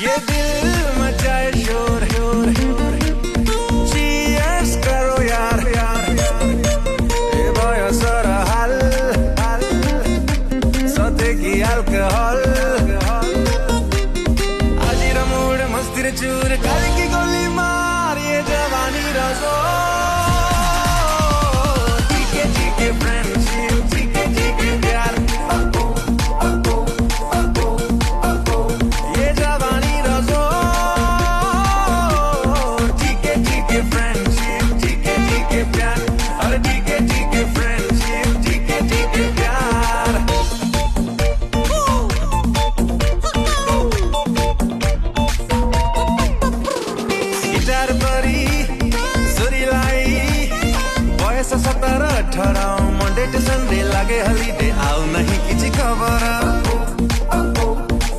ये दिल मचाए शोर, चीयर्स करो यार, ये बयसर हाल सतेकी अल्कोहल आजिर मुड मस्तिर चूर कालिकी गोली मार ये जवानी रसो जीके फ्रेंडशिप जीके प्यार ये जवानी रसो जीके फ्रेंडशिप जीके प्यार और जीके फ्रेंडशिप जीके प्यार गिटार परी सुरीलाई बयस 17-18 मंडे टू संडे लागे हॉलिडे आउ नहीं किछि खबर